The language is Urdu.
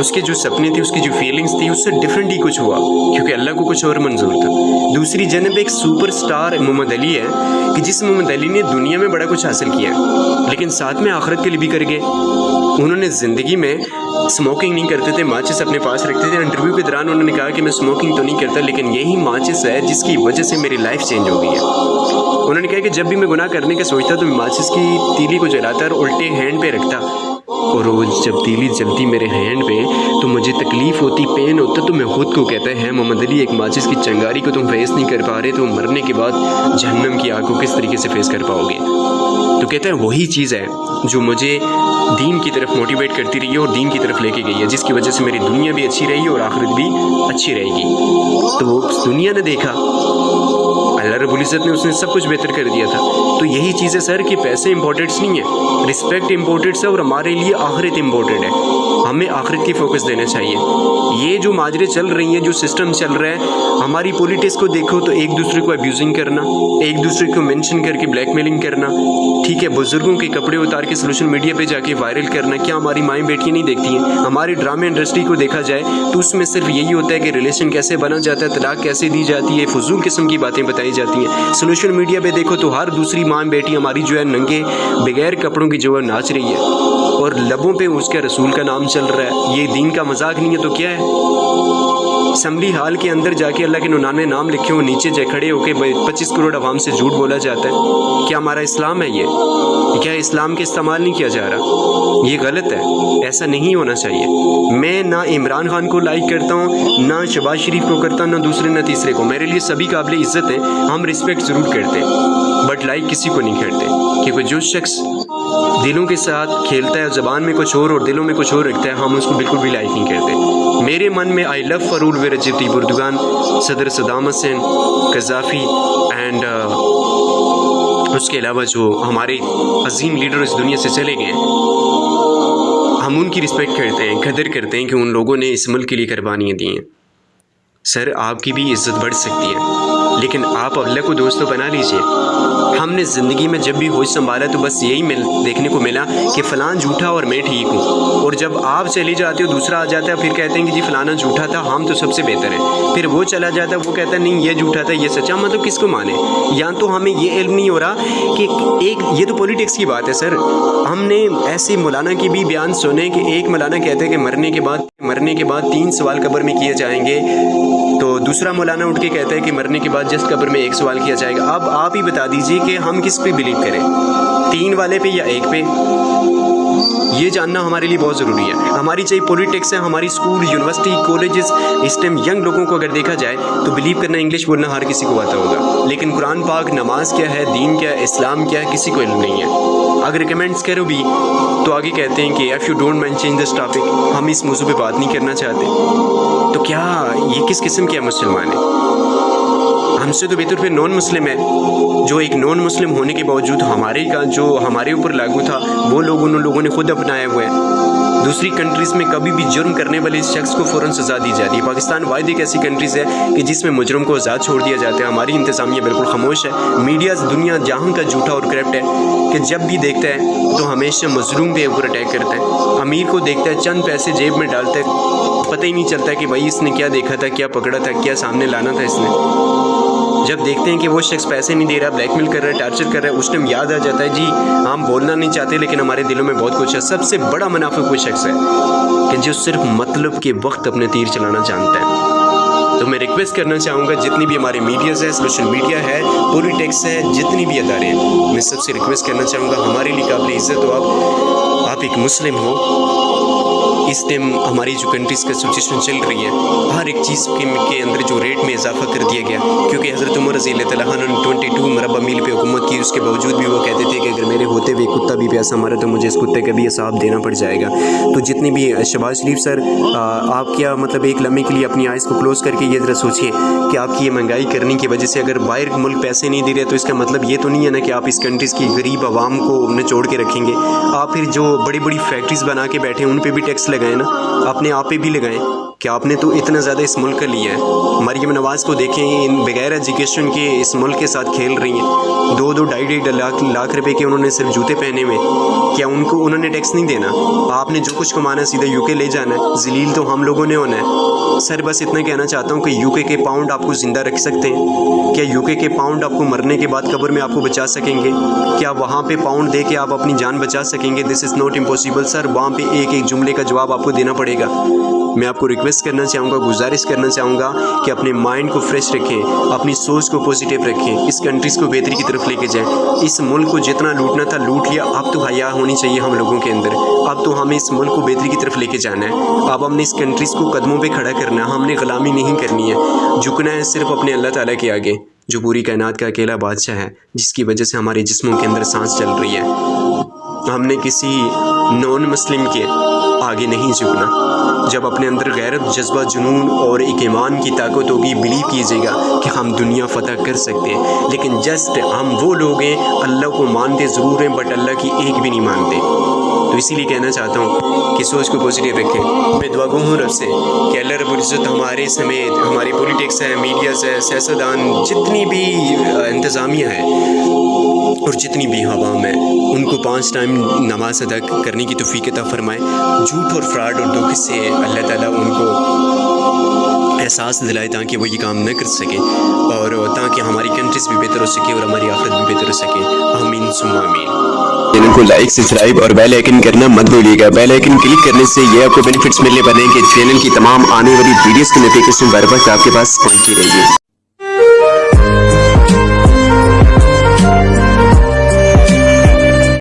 اس کے جو سپنے تھے، اس کی جو فیلنگز تھی، اس سے ڈفرینٹ ہی کچھ ہوا، کیونکہ اللہ کو کچھ اور منظور تھا۔ دوسری جانب ایک سپر سٹار محمد علی ہے کہ جس محمد علی نے دنیا میں بڑا کچھ حاصل کیا ہے، لیکن ساتھ میں آخرت کے لیے بھی کر گئے۔ انہوں نے زندگی میں اسموکنگ نہیں کرتے تھے، ماچس اپنے پاس رکھتے تھے۔ انٹرویو کے دوران انہوں نے کہا کہ میں اسموکنگ تو نہیں کرتا، لیکن یہی ماچس ہے جس کی وجہ سے میری لائف چینج ہو گئی ہے۔ انہوں نے کہا کہ جب بھی میں گناہ کرنے کا سوچتا تو میں ماچس کی تیلی کو جلاتا اور الٹے ہینڈ پہ رکھتا، اور روز جب تیلی جلتی میرے ہینڈ پہ تو مجھے تکلیف ہوتی، پین ہوتا، تو میں خود کو کہتا ہے محمد علی ایک ماچس کی چنگاری کو تم فیس نہیں کر پا رہے تو مرنے کے بعد جہنم کی آگ کو کس طریقے سے فیس کر پاؤ گے؟ تو کہتا ہے وہی چیز ہے جو مجھے دین کی طرف موٹیویٹ کرتی رہی ہے اور دین کی طرف لے کے گئی ہے، جس کی وجہ سے میری دنیا بھی اچھی رہی اور آخرت بھی اچھی رہے گی۔ تو وہ دنیا نے دیکھا، اللہ رب العزت نے اس نے سب کچھ بہتر کر دیا تھا۔ تو یہی چیز ہے سر کہ پیسے امپورٹنٹس نہیں ہے، رسپیکٹ امپورٹنٹس ہے، اور ہمارے لیے آخرت امپورٹنٹ ہے۔ ہمیں آخرت کی فوکس دینا چاہیے۔ یہ جو ماجرے چل رہی ہیں، جو سسٹم چل رہا ہے، ہماری پولیٹکس کو دیکھو تو ایک دوسرے کو ابیوزنگ کرنا، ایک دوسرے کو مینشن کر کے بلیک میلنگ کرنا، ٹھیک ہے، بزرگوں کے کپڑے اتار کے سوشل میڈیا پہ جا کے وائرل کرنا۔ کیا ہماری مائیں بیٹیاں نہیں دیکھتی ہیں؟ ہماری ڈرامے انڈسٹری کو دیکھا جائے تو اس میں صرف یہی ہوتا ہے کہ ریلیشن کیسے بنا جاتا ہے، طلاق کیسے دی جاتی ہے، فضول قسم کی باتیں بتائی جاتی ہیں۔ سوشل میڈیا پہ دیکھو تو ہر دوسری ماں بیٹی ہماری جو ہے ننگے بغیر کپڑوں کی جو ہے ناچ رہی ہے، اور لبوں پہ اس کے رسول کا نام چل رہا ہے۔ یہ دین کا مذاق نہیں ہے تو کیا ہے؟ اسمبلی ہال کے اندر جا کے اللہ کے 99 نام لکھے ہو، نیچے جا کھڑے ہو کے 25 کروڑ عوام سے جھوٹ بولا جاتا ہے۔ کیا ہمارا اسلام ہے یہ؟ کیا اسلام کے استعمال نہیں کیا جا رہا؟ یہ غلط ہے، ایسا نہیں ہونا چاہیے۔ میں نہ عمران خان کو لائک کرتا ہوں، نہ شہباز شریف کو کرتا ہوں، نہ دوسرے نہ تیسرے کو۔ میرے لیے سبھی قابل عزت ہیں، ہم رسپیکٹ ضرور کرتے ہیں، بٹ لائک کسی کو نہیں کرتے، کیونکہ جو شخص دلوں کے ساتھ کھیلتا ہے، زبان میں کچھ اور دیلوں میں کچھ اور رکھتا ہے، ہم اس کو بالکل بھی لائک نہیں کرتے۔ میرے من میں آئی لو فرول رجب طیب اردگان، صدر صدام حسین، قذافی اینڈ اس کے علاوہ جو ہمارے عظیم لیڈر اس دنیا سے چلے گئے، ہم ان کی رسپیکٹ کرتے ہیں، قدر کرتے ہیں کہ ان لوگوں نے اس ملک کے لیے قربانیاں دی ہیں۔ سر آپ کی بھی عزت بڑھ سکتی ہے، لیکن آپ اللہ کو دوست تو بنا لیجئے۔ ہم نے زندگی میں جب بھی ہوش سنبھالا تو بس یہی دیکھنے کو ملا کہ فلان جھوٹا اور میں ٹھیک ہوں، اور جب آپ چلے جاتے ہو دوسرا آ جاتا ہے، پھر کہتے ہیں کہ جی فلانا جھوٹا تھا، ہم تو سب سے بہتر ہیں۔ پھر وہ چلا جاتا ہے، وہ کہتا ہے نہیں یہ جھوٹا تھا یہ سچا۔ مطلب کس کو مانے؟ یا تو ہمیں یہ علم نہیں ہو رہا کہ یہ تو پولیٹکس کی بات ہے سر۔ ہم نے ایسے مولانا کی بھی بیان سنے کہ ایک مولانا کہتے ہیں کہ مرنے کے بعد 3 سوال قبر میں کیے جائیں گے، تو دوسرا مولانا اٹھ کے کہتا ہے کہ مرنے کے بعد جسٹ قبر میں 1 سوال کیا جائے گا۔ اب آپ ہی بتا دیجئے کہ ہم کس پہ بلیو کریں، 3 والے پہ یا 1 پہ؟ یہ جاننا ہمارے لیے بہت ضروری ہے۔ ہماری چاہیے پولیٹکس ہے، ہماری اسکول، یونیورسٹی، کالجز، اس ٹائم ینگ لوگوں کو اگر دیکھا جائے تو بلیو کرنا، انگلش بولنا ہر کسی کو آتا ہوگا، لیکن قرآن پاک، نماز کیا ہے، دین کیا ہے، اسلام کیا ہے، کسی کو علم نہیں ہے۔ اگر ریکمینڈس کرو بھی تو آگے کہتے ہیں کہ if you don't mind change this topic, ہم اس موضوع پہ بات نہیں کرنا چاہتے۔ تو کیا یہ کس قسم کے مسلمان ہیں؟ ہم سے تو بہتر پھر نان مسلم ہے، جو ایک نان مسلم ہونے کے باوجود ہمارے اوپر لاگو تھا، وہ ان لوگوں نے خود اپنائے ہوئے ہیں۔ دوسری کنٹریز میں کبھی بھی جرم کرنے والے شخص کو فوراً سزا دی جاتی ہے۔ پاکستان واحد ایک ایسی کنٹریز ہے کہ جس میں مجرم کو آزاد چھوڑ دیا جاتا ہے۔ ہماری انتظامیہ بالکل خاموش ہے۔ میڈیا دنیا جہاں کا جھوٹا اور کرپٹ ہے کہ جب بھی دیکھتا ہے تو ہمیشہ مظلوم کے اوپر اٹیک کرتا ہے۔ امیر کو دیکھتا ہے، چند پیسے جیب میں ڈالتا ہے، پتہ ہی نہیں چلتا کہ بھائی اس نے کیا دیکھا تھا، کیا پکڑا تھا، کیا سامنے لانا تھا اس نے۔ جب دیکھتے ہیں کہ وہ شخص پیسے نہیں دے رہا، بلیک میل کر رہا ہے، ٹارچر کر رہا ہے، اس ٹائم یاد آ جاتا ہے جی ہم بولنا نہیں چاہتے لیکن ہمارے دلوں میں بہت کچھ ہے۔ سب سے بڑا منافق وہ شخص ہے کہ جو صرف مطلب کے وقت اپنے تیر چلانا جانتا ہے۔ تو میں ریکویسٹ کرنا چاہوں گا جتنی بھی ہمارے میڈیاز ہے، سوشل میڈیا ہے، پولیٹکس ہے، جتنی بھی ادارے ہیں، میں سب سے ریکویسٹ کرنا چاہوں گا ہمارے لیے قابل عزت ہو، آپ ایک مسلم ہو۔ اس ٹائم ہماری جو کنٹریز کا سچویشن چل رہی ہے، ہر ایک چیز کے اندر جو ریٹ میں اضافہ کر دیا گیا، کیونکہ حضرت عمر رضی اللہ تعالیٰ عنہ نے 22 مربع میل پہ حکومت کی، اس کے باوجود بھی وہ کہتے تھے کہ اگر میرے ہوتے ہوئے کتا بھی پیسہ مارا تو مجھے اس کتے کا بھی حساب دینا پڑ جائے گا۔ تو جتنی بھی شہباز شریف سر، آپ کیا مطلب ایک لمحے کے لیے اپنی آئیز کو کلوز کر کے یہ ذرا سوچیں کہ آپ کی یہ مہنگائی کرنے کی وجہ سے اگر باہر ملک پیسے نہیں دے رہے تو اس کا مطلب یہ تو نہیں ہے نا کہ آپ اس کنٹریز کی غریب عوام کو نچوڑ کے رکھیں گے۔ آپ پھر جو بڑی بڑی فیکٹریز بنا کے بیٹھے ہیں ان پہ بھی ٹیکس لگائیں نا, اپنے آپ پہ بھی لگائیں کہ آپ نے تو اتنا زیادہ اس ملک کا لیا ہے. مریم نواز کو دیکھیں, ان بغیر ایجوکیشن کے اس ملک کے ساتھ کھیل رہی ہیں. 2-2.5 لاکھ روپے کے انہوں نے صرف جوتے پہنے ہوئے. کیا انہوں نے ٹیکس نہیں دینا؟ آپ نے جو کچھ کمانا ہے سیدھا UK لے جانا ہے. ذلیل تو ہم لوگوں نے ہونا ہے. سر بس اتنا کہنا چاہتا ہوں کہ UK کے پاؤنڈ آپ کو زندہ رکھ سکتے ہیں؟ کیا UK کے پاؤنڈ آپ کو مرنے کے بعد قبر میں آپ کو بچا سکیں گے؟ کیا وہاں پہ پاؤنڈ دے کے آپ اپنی جان بچا سکیں گے؟ دس از ناٹ امپاسبل سر. وہاں پہ ایک جملے کا جواب آپ کو دینا پڑے گا. میں آپ کو ریکویسٹ کرنا چاہوں گا, گزارش کرنا چاہوں گا کہ اپنے مائنڈ کو فریش رکھیں, اپنی سوچ کو پوزیٹیو رکھیں, اس کنٹریز کو بہتری کی طرف لے کے جائیں. اس ملک کو جتنا لوٹنا تھا لوٹ لیا, اب تو حیا ہونی چاہیے ہم لوگوں کے اندر. اب تو ہمیں اس ملک کو بہتری کی طرف لے کے جانا ہے. اب ہم نے اس کنٹریز کو قدموں پہ کھڑا کرنا ہے. ہم نے غلامی نہیں کرنی ہے, جھکنا ہے صرف اپنے اللہ تعالیٰ کے آگے, جو پوری کائنات کا اکیلا بادشاہ ہے, جس کی وجہ سے ہمارے جسموں کے اندر سانس چل رہی ہے. ہم نے کسی نان مسلم کے آگے نہیں جھکنا. جب اپنے اندر غیرت, جذبہ, جنون اور ایک ایمان کی طاقت ہوگی, بلیو کیجیے گا کہ ہم دنیا فتح کر سکتے ہیں. لیکن جسٹ ہم وہ لوگ ہیں اللہ کو مانتے ضرور ہیں بٹ اللہ کی ایک بھی نہیں مانتے. تو اسی لیے کہنا چاہتا ہوں کہ سوچ کو پازیٹیو رکھیں. میں دعا گو ہوں رب سے کہ اللہ رب العزت ہمارے سمیت ہماری پولیٹکس ہے, میڈیاز ہے, سیاستدان, جتنی بھی انتظامیہ ہے اور جتنی بھی عوام ہے, ان کو 5 ٹائم نماز ادا کرنے کی توفیق عطا فرمائے. جھوٹ اور فراڈ اور دھوکے سے اللہ تعالیٰ ان کو احساس دلائے تاکہ وہ یہ کام نہ کر سکے, اور تاکہ ہماری کنٹریز بھی بہتر ہو سکے اور ہماری آخرت بھی بہتر ہو سکے. آمین ثم آمین. چینل کو لائک, سبسکرائب اور بیل آئکن کرنا مت بھولیے گا. بیل آئکن کلک کرنے سے یہ آپ کو بینیفٹس ملنے والے ہیں کہ چینل کی تمام آنے والی ویڈیوز کی نوٹیفیکیشن بر وقت آپ کے پاس پہنچتی رہے گی.